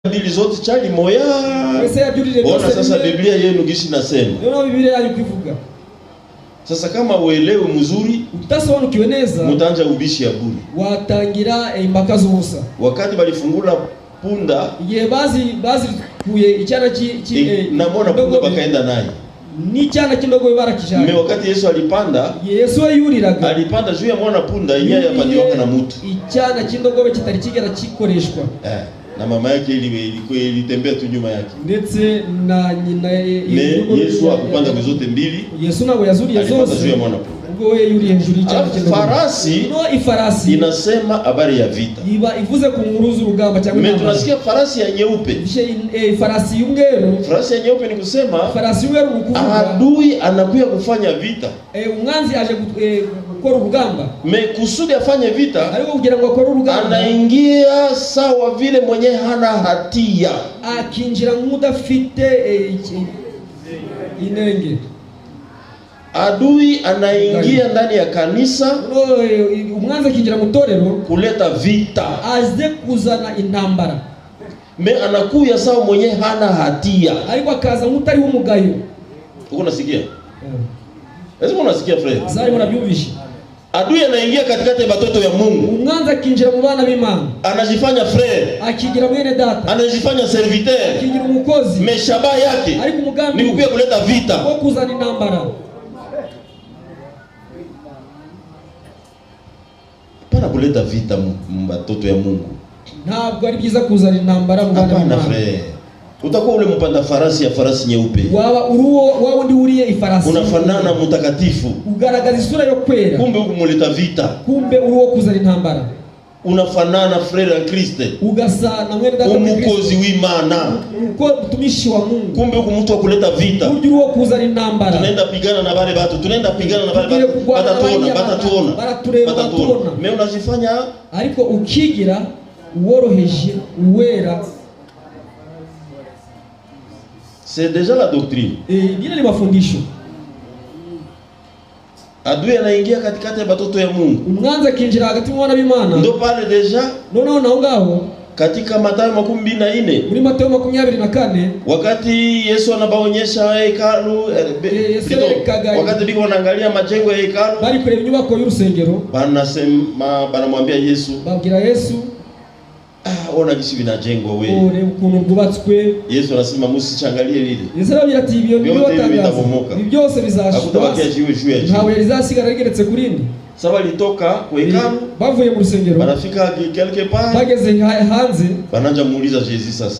mbili zote chali moya. Bona sasa Biblia yenu gishi nasema. Ndio Biblia yalikuvuga. Sasa kama uelewe mzuri, utasobanukiweneza, mutanja ubishi ya buri. Watangira impakazo musa. Wakati balifungula punda, ye bazi kuye icyana namona punda bakaenda naye. Ni cyana kindogo barakijana. Me wakati Yesu alipanda, Yesu ayuriraga. Alipanda juu ya mwana punda inyaya yapatiwaka na mutu. Icyana kindogo kitari kigera kikoreshwa. Na mama yake ilitembea tu nyuma yake. Ndetse na nyina Yesu akupanda kuzote mbili. Yesu nabo yazuriye zose. Alipanda juu ya mwana punda. Ubwo we yuri hejuru y'icyaha kindogo. Farasi, no ifarasi inasema habari ya vita. Iba ivuze ku nguruzu rugamba cyangwa. Mimi tunasikia farasi ya nyeupe. Farasi y'umweru. Farasi ya nyeupe ni kusema farasi y'umweru ukuvuga adui anakuya kufanya vita. Umwanzi aje gukora urugamba. Me kusudi afanye vita, ariko kugira ngo akore urugamba, anaingia sawa vile mwenye hana hatia. Akinjira nk'udafite inenge. Adui anaingia ndani ya kanisa, umwanzi akinjira mu torero kuleta vita, aze kuzana intambara. Me anakuya sawa mwenye hana hatia, ariko akaza nk'utari umugayo. Uko nasikia? Lazima unasikia frere. Sasa mnabyumvisha. Adui anaingia katikati ya watoto ya Mungu. Umwanza akinjira mu bana b'Imana. Anajifanya frere. Akigira mwene data. Anajifanya serviteur. Akigira umukozi. Meshaba yake ni kukuya kuleta vita. Kwa kuzana intambara. Pana kuleta vita watoto ya Mungu. Ntabwo ari byiza kuzana intambara mu bana b'Imana. Utakuwa ule mpanda farasi ya farasi nyeupe. Wao ndi uriye ifarasi. Unafanana mtakatifu. Ugaragaza isura yo kwera. Kumbe ukumuleta vita. Kumbe uruwo kuzana intambara. Unafanana frere en Christ. Ugasana mwene data umukozi w'Imana. Uko mtumishi wa Mungu. Kumbe ukumtu wa kuleta vita. Uruwo kuzana intambara. Tunaenda pigana na wale watu. Tunaenda pigana na wale watu. Batatuona. Mimi unajifanya ariko ukigira uworoheje uwera. C'est déjà la doctrine. Ndio ni mafundisho. Adui anaingia katikati ya watoto ya Mungu. Umwanza kinjira hagati mu bana b'Imana. Ndio pale deja. No ngaho. Katika Mathayo 24. Muri Mathayo 24. Wakati Yesu anabaonyesha hekalu, wakati biko wanaangalia majengo ya hekalu, bari kureba inyubako y'urusengero, banamwambia Yesu, babwira Yesu, ona gisi binajengwa we. Ore ukuntu rwubatswe. Yesu anasema musichangalie lile. Yesu arabwira ati ibyo byotangaza. Byose bizashwa. Ntawe rizasigara rigeretse kurindi. Saba litoka kwa hekalu, bavuye mu rusengero, banafika quelque part, bageze hanze, bananja muuliza Jesus sasa.